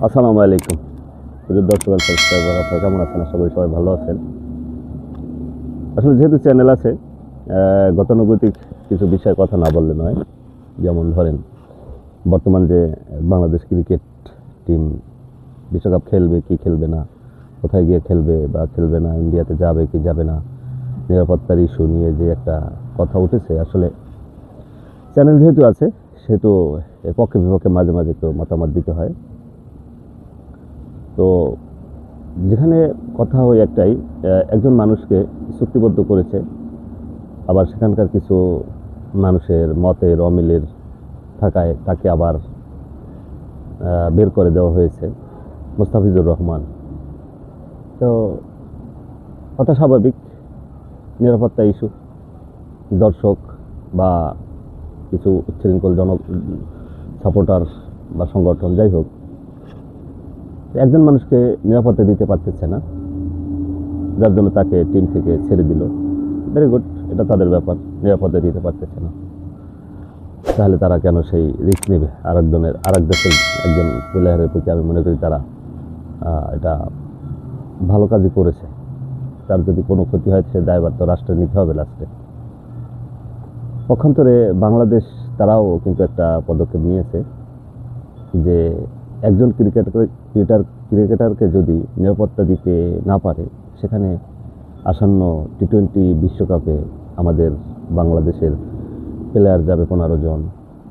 আসসালামু আলাইকুম। প্রিয় দর্শক আর সাবস্ক্রাইবার, আপনারা কেমন আছেন? আশা করি সবাই ভালো আছেন। আসলে যেহেতু চ্যানেল আছে, গতানুগতিক কিছু বিষয়ে কথা না বললে নয়। যেমন ধরেন, বর্তমান যে বাংলাদেশ ক্রিকেট টিম বিশ্বকাপ খেলবে কি খেলবে না, কোথায় গিয়ে খেলবে বা খেলবে না, ইন্ডিয়াতে যাবে কি যাবে না, নিরাপত্তার ইস্যু নিয়ে যে একটা কথা উঠেছে, আসলে চ্যানেল যেহেতু আছে সেহেতু এর পক্ষে বিপক্ষে মাঝে মাঝে একটু মতামত দিতে হয়। তো যেখানে কথা ওই একটাই, একজন মানুষকে চুক্তিবদ্ধ করেছে, আবার সেখানকার কিছু মানুষের মতের অমিলের থাকায় তাকে আবার বের করে দেওয়া হয়েছে, মোস্তাফিজুর রহমান। তো কথা স্বাভাবিক, নিরাপত্তা ইস্যু, দর্শক বা কিছু উচ্ছৃঙ্খল সাপোর্টার বা সংগঠন, যাই হোক, একজন মানুষকে নিরাপত্তা দিতে পারতেছে না, যার জন্য তাকে টিম থেকে ছেড়ে দিল। ভেরি গুড, এটা তাদের ব্যাপার, নিরাপত্তা দিতে পারতেছে না, তাহলে তারা কেন সেই রিস্ক নেবে আরেক দেশের একজন প্লেয়ারের প্রতি? আমি মনে করি তারা এটা ভালো কাজই করেছে। তার যদি কোনো ক্ষতি হয় সে দায়ভার তো রাষ্ট্রে নিতে হবে লাস্টে। পক্ষান্তরে বাংলাদেশ তারাও কিন্তু একটা পদক্ষেপ নিয়েছে যে একজন ক্রিকেটারকে যদি নিরাপত্তা দিতে না পারে, সেখানে আসন্ন টি-20 বিশ্বকাপে আমাদের বাংলাদেশের প্লেয়ার যাবে 15 জন,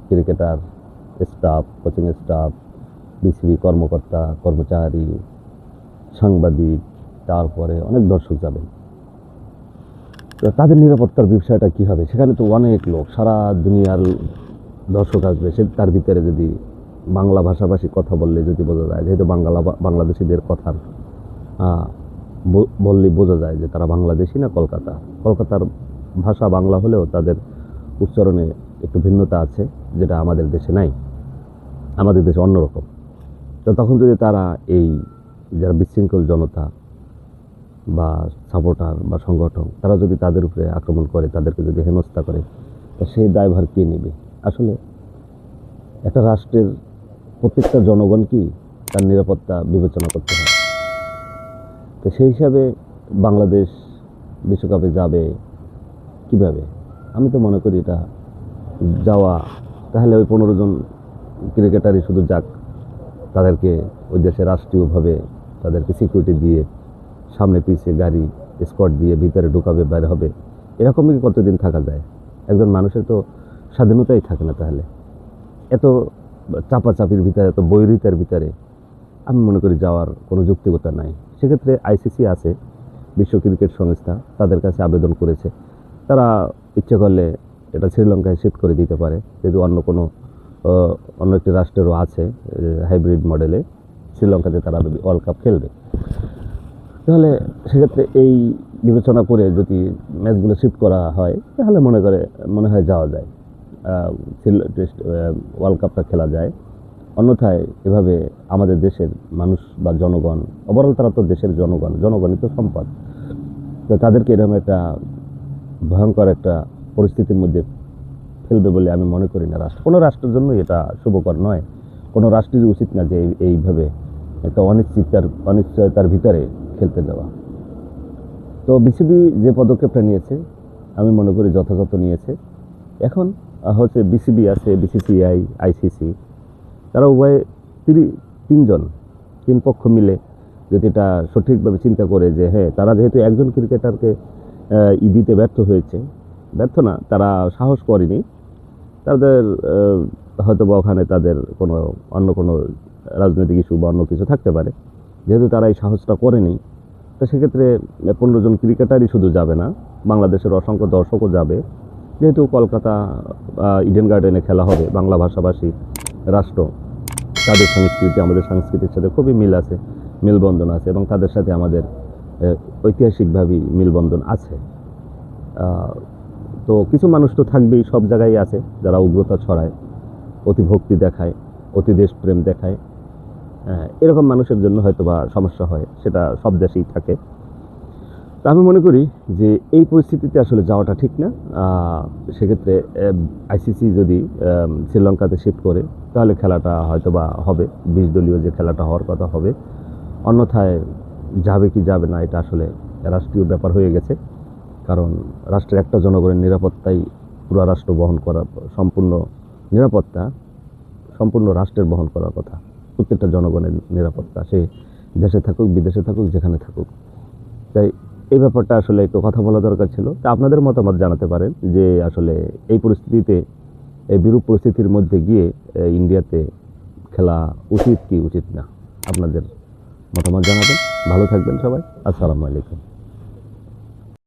cricketer, staff, coaching staff, BCB কর্মকর্তা কর্মচারী, সাংবাদিক, তারপরে অনেক দর্শক যাবেন। তো তাদের নিরাপত্তার বিষয়টা কী হবে? সেখানে তো অনেক লোক, সারা দুনিয়ার দর্শক আসবে। তার ভিতরে যদি বাংলা ভাষাভাষী কথা বললে যদি বোঝা যায়, যেহেতু বাংলাদেশিদের কথার বললেই বোঝা যায় যে তারা বাংলাদেশি না কলকাতার ভাষা বাংলা হলেও তাদের উচ্চারণে একটু ভিন্নতা আছে, যেটা আমাদের দেশে নাই, আমাদের দেশে অন্যরকম। তো তখন যদি তারা এই যারা বিশৃঙ্খল জনতা বা সাপোর্টার বা সংগঠন, তারা যদি তাদের উপরে আক্রমণ করে, তাদেরকে যদি হেনস্থা করে, তা সেই দায়ভার কে নেবে? আসলে একটা রাষ্ট্রের প্রত্যেকটা জনগণকেই তার নিরাপত্তা বিবেচনা করতে হয়। তো সেই হিসাবে বাংলাদেশ বিশ্বকাপে যাবে কিভাবে? আমি তো মনে করি এটা যাওয়া, তাহলে ওই 15 জন ক্রিকেটারই শুধু যাক, তাদেরকে ওই দেশে রাষ্ট্রীয়ভাবে তাদেরকে সিকিউরিটি দিয়ে সামনে পিছিয়ে গাড়ি স্কট দিয়ে ভিতরে ঢুকাবে, বাইর হবে। এরকমই কতদিন থাকা যায়? একজন মানুষের তো স্বাধীনতাই থাকে না। তাহলে এত চাপাচাপির ভিতরে, এত বৈরিতার ভিতরে আমি মনে করি যাওয়ার কোনো যৌক্তিকতা নাই। সেক্ষেত্রে আইসিসি আছে, বিশ্ব ক্রিকেট সংস্থা, তাদের কাছে আবেদন করেছে। তারা ইচ্ছে করলে এটা শ্রীলঙ্কায় শিফট করে দিতে পারে, যেহেতু অন্য একটি রাষ্ট্রেরও আছে হাইব্রিড মডেলে, শ্রীলঙ্কাতে তারা ওয়ার্ল্ড কাপ খেলবে। তাহলে সেক্ষেত্রে এই বিবেচনা করে যদি ম্যাচগুলো শিফট করা হয়, তাহলে মনে হয় যাওয়া যায়, ওয়ার্ল্ড কাপটা খেলা যায়। অন্যথায় এভাবে আমাদের দেশের মানুষ বা জনগণ, ওভারঅল তারা তো দেশের জনগণই তো সম্পদ, তো তাদেরকে এরকম একটা ভয়ঙ্কর একটা পরিস্থিতির মধ্যে ফেলবে বলে আমি মনে করি না। কোনো রাষ্ট্রের জন্য এটা শুভকর নয়। কোনো রাষ্ট্রেরই উচিত না যে এইভাবে একটা অনিশ্চয়তার ভিতরে খেলতে দেওয়া। তো বিসিবি যে পদক্ষেপটা নিয়েছে আমি মনে করি যথাযথ নিয়েছে। এখন হচ্ছে বিসিবি আছে, বিসিসিআই, আইসিসি, তারা উভয়ে তিন পক্ষ মিলে যদি এটা সঠিকভাবে চিন্তা করে যে হ্যাঁ, তারা যেহেতু একজন ক্রিকেটারকে দিতে ব্যর্থ না, তারা সাহস করেনি, তাদের হয়তো বা ওখানে তাদের অন্য কোনো রাজনৈতিক ইস্যু বা অন্য কিছু থাকতে পারে। যেহেতু তারা এই সাহসটা করেনি, তো সেক্ষেত্রে 15 জন ক্রিকেটারই শুধু যাবে না, বাংলাদেশের অসংখ্য দর্শকও যাবে। যেহেতু কলকাতা ইডেন গার্ডেনে খেলা হবে, বাংলা ভাষাভাষী রাষ্ট্র, তাদের সংস্কৃতি আমাদের সংস্কৃতির সাথে খুবই মিলবন্ধন আছে, এবং তাদের সাথে আমাদের ঐতিহাসিকভাবেই মিলবন্ধন আছে। তো কিছু মানুষ তো থাকবেই, সব জায়গায় আছে, যারা উগ্রতা ছড়ায়, অতি ভক্তি দেখায়, অতি দেশপ্রেম দেখায়। এরকম মানুষের জন্য হয়তো বা সমস্যা হয়, সেটা সব দেশেই থাকে। তো তা আমি মনে করি যে এই পরিস্থিতিতে আসলে যাওয়াটা ঠিক না। সেক্ষেত্রে আইসিসি যদি শ্রীলঙ্কাতে শিফট করে তাহলে খেলাটা হয়তো বা হবে, 20 দলীয় যে খেলাটা হওয়ার কথা হবে। অন্যথায় যাবে কি যাবে না এটা আসলে রাষ্ট্রীয় ব্যাপার হয়ে গেছে, কারণ রাষ্ট্রের একটা জনগণের নিরাপত্তাই পুরো রাষ্ট্র বহন করা, সম্পূর্ণ নিরাপত্তা সম্পূর্ণ রাষ্ট্রের বহন করার কথা। প্রত্যেকটা জনগণের নিরাপত্তা, সে দেশে থাকুক বিদেশে থাকুক যেখানে থাকুক। তাই এই ব্যাপারটা আসলে একটু কথা বলা দরকার ছিল। তা আপনাদের মতামত জানাতে পারেন যে আসলে এই পরিস্থিতিতে, এই বিরূপ পরিস্থিতির মধ্যে গিয়ে ইন্ডিয়াতে খেলা উচিত কি উচিত না, আপনাদের মতামত জানাবেন। ভালো থাকবেন সবাই। আসসালামু আলাইকুম।